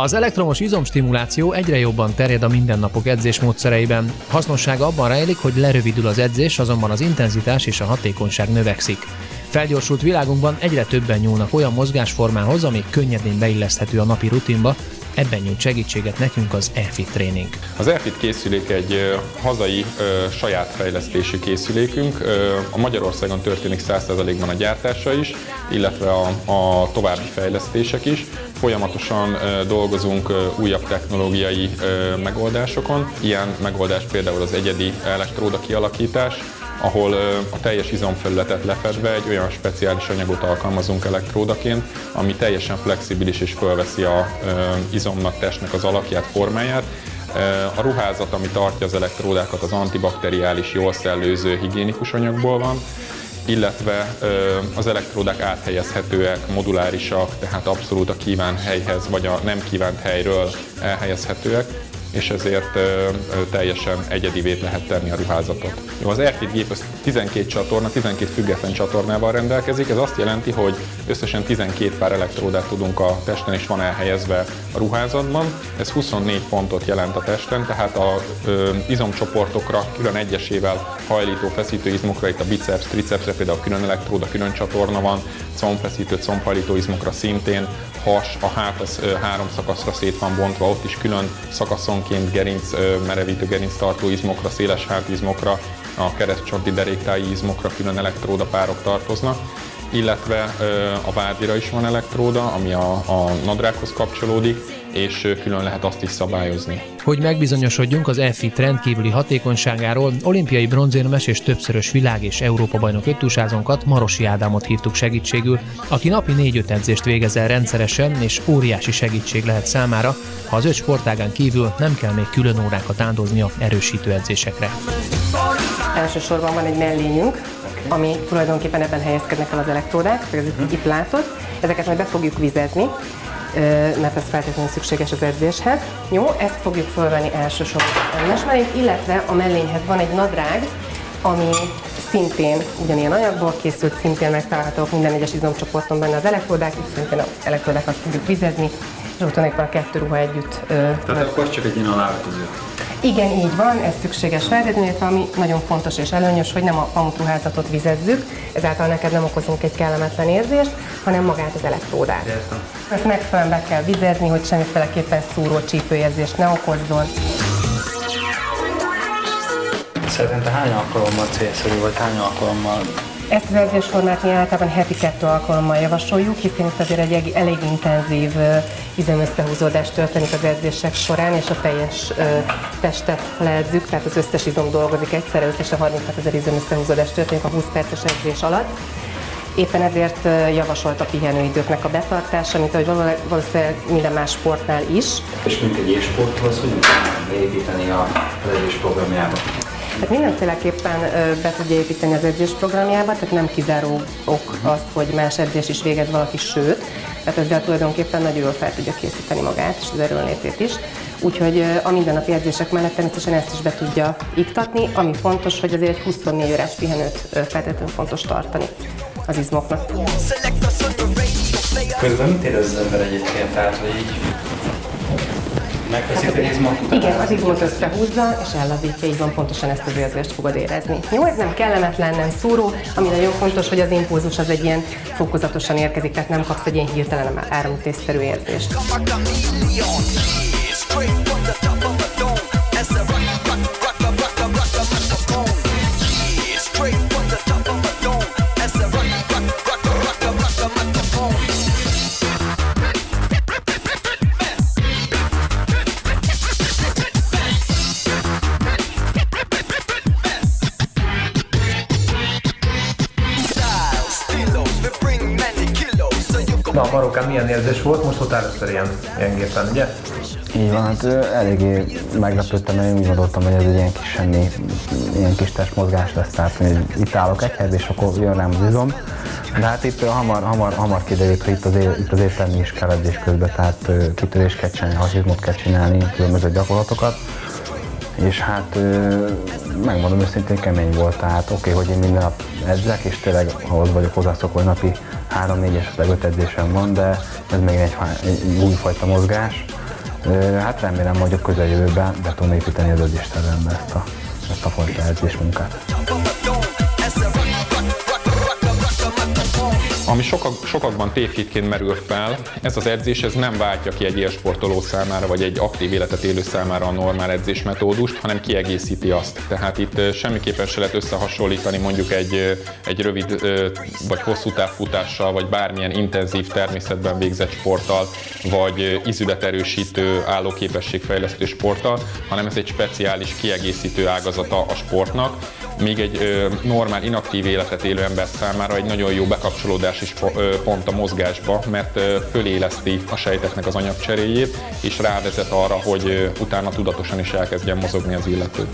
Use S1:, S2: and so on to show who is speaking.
S1: Az elektromos izomstimuláció egyre jobban terjed a mindennapok edzésmódszereiben. Hasznossága abban rejlik, hogy lerövidül az edzés, azonban az intenzitás és a hatékonyság növekszik. Felgyorsult világunkban egyre többen nyúlnak olyan mozgásformához, ami könnyedén beilleszthető a napi rutinba. Ebben nyújt segítséget nekünk az eFit Training.
S2: Az eFit készülék egy hazai saját fejlesztési készülékünk. A Magyarországon történik 100%-ban a gyártása is, illetve a további fejlesztések is. Folyamatosan dolgozunk újabb technológiai megoldásokon. Ilyen megoldás például az egyedi elektróda kialakítás, ahol a teljes izomfelületet lefedve egy olyan speciális anyagot alkalmazunk elektródaként, ami teljesen flexibilis és fölveszi az izomnak, testnek az alakját, formáját. A ruházat, ami tartja az elektródákat, az antibakteriális, jól szellőző, higiénikus anyagból van, illetve az elektródák áthelyezhetőek, modulárisak, tehát abszolút a kívánt helyhez vagy a nem kívánt helyről elhelyezhetőek, és ezért teljesen egyedivé lehet tenni a ruházatot. Az eFit gép 12 csatorna, 12 független csatornával rendelkezik, ez azt jelenti, hogy összesen 12 pár elektródát tudunk a testen és van elhelyezve a ruházatban. Ez 24 pontot jelent a testen, tehát az izomcsoportokra külön egyesével hajlító, feszítő izmokra, itt a biceps, tricepsre például külön elektróda, külön csatorna van, combfeszítő, combhajlító izmokra szintén, has, a hát az 3 szakaszra szét van bontva, ott is külön szakaszonként gerinc, merevítő gerinctartó izmokra, széles hátizmokra, a keresztcsonti deréktáji izmokra külön elektródapárok tartoznak, illetve a vádira is van elektróda, ami a nadrághoz kapcsolódik, és külön lehet azt is szabályozni.
S1: Hogy megbizonyosodjunk az eFit rendkívüli hatékonyságáról, olimpiai bronzérmes és többszörös világ- és Európa-bajnok öttúsázónkat, Marosi Ádámot hívtuk segítségül, aki napi 4-5 edzést végez el rendszeresen, és óriási segítség lehet számára, ha az 5 sportágán kívül nem kell még külön órákat áldoznia erősítő edzésekre.
S3: Elsősorban van egy mellényünk, ami tulajdonképpen ebben helyezkednek el az elektródák, ezeket itt látod. Ezeket majd be fogjuk vizezni, mert ez feltétlenül szükséges az edzéshez. Jó, ezt fogjuk fölvenni elsősorban az ennes mellényt, illetve a mellényhez van egy nadrág, ami szintén ugyanilyen anyagból készült, szintén megtalálhatók minden egyes izomcsoporton benne az elektródák, itt szintén az elektródákat fogjuk vizezni, és utána a 2 ruha együtt.
S4: Tehát akkor csak egy ilyen alávetőző.
S3: Igen, így van, ez szükséges feltétlenül, ami nagyon fontos és előnyös, hogy nem a pamutruházatot vizezzük, ezáltal neked nem okozunk egy kellemetlen érzést, hanem magát az elektródát.
S4: Értem.
S3: Ezt megfelelően be kell vizezni, hogy semmiféleképpen szúró csípőérzést ne okozzon.
S4: Szerintem hány alkalommal célszerű, vagy hány alkalommal?
S3: Ezt az edzésformát mi általában heti 2 alkalommal javasoljuk, hiszen itt azért egy elég intenzív izomösszehúzódás történik az edzések során, és a teljes testet leedzük, tehát az összes izom dolgozik egyszerre, összesen 36 000 izomösszehúzódás történik a 20 perces edzés alatt. Éppen ezért javasolt a pihenőidőknek a betartása, mint ahogy valószínűleg minden más sportnál is.
S4: És mint egy élsporthoz, hogy beépíteni az edzés programjába?
S3: Tehát mindenféleképpen be tudja építeni az edzés programjába, tehát nem kizáró ok az, hogy más edzés is végez valaki, sőt, tehát ezzel tulajdonképpen nagyon jól fel tudja készíteni magát és az erőnlétét is. Úgyhogy a mindennapi edzések mellett természetesen ezt is be tudja iktatni, ami fontos, hogy azért egy 24 órás pihenőt feltétlenül fontos tartani az izmoknak.
S4: Közben mit érez az ember egyébként, tehát, hogy így megfeszíti az izmot?
S3: Igen, az izmot összehúzza és ellazítja, így van, pontosan ezt az érzést fogod érezni. Jó, ez nem kellemetlen, nem szúró, ami nagyon fontos, hogy az impulzus az egy ilyen fokozatosan érkezik, tehát nem kapsz egy ilyen hirtelen áramütésszerű érzést.
S1: Na, Marokán milyen érzés volt? Most volt először ilyen gépen, ugye?
S5: Így van, hát eléggé meglepődtem, mert én úgy gondoltam, hogy ez egy ilyen kis semmi, ilyen kis testmozgás lesz, tehát hogy itt állok egy helyben, és akkor jön rám az izom. De hát itt hamar kiderült, hogy itt azért tenni is kell edzés közben, tehát kitörést kell csinálni, hasizmot kell csinálni, különböző gyakorlatokat. És hát megmondom őszintén, kemény volt, tehát oké, hogy én minden nap edzek, és tényleg ahhoz vagyok hozzászokva, hogy napi 3-4 esetleg 5 edzésem van, de ez még egy újfajta mozgás. Hát remélem, hogy a közeljövőben be tudom építeni az edzésterembe ezt a fajta edzésmunkát.
S2: Ami sokakban tévhitként merül fel, ez az edzés ez nem váltja ki egy élsportoló számára, vagy egy aktív életet élő számára a normál edzésmetódust, hanem kiegészíti azt. Tehát itt semmiképpen se lehet összehasonlítani mondjuk egy rövid vagy hosszú távfutással, vagy bármilyen intenzív természetben végzett sporttal, vagy izületerősítő, állóképességfejlesztő sporttal, hanem ez egy speciális kiegészítő ágazata a sportnak, míg egy normál, inaktív életet élő ember számára egy nagyon jó bekapcsolódási pont a mozgásba, mert föléleszti a sejteknek az anyagcseréjét, és rávezet arra, hogy utána tudatosan is elkezdjen mozogni az illető.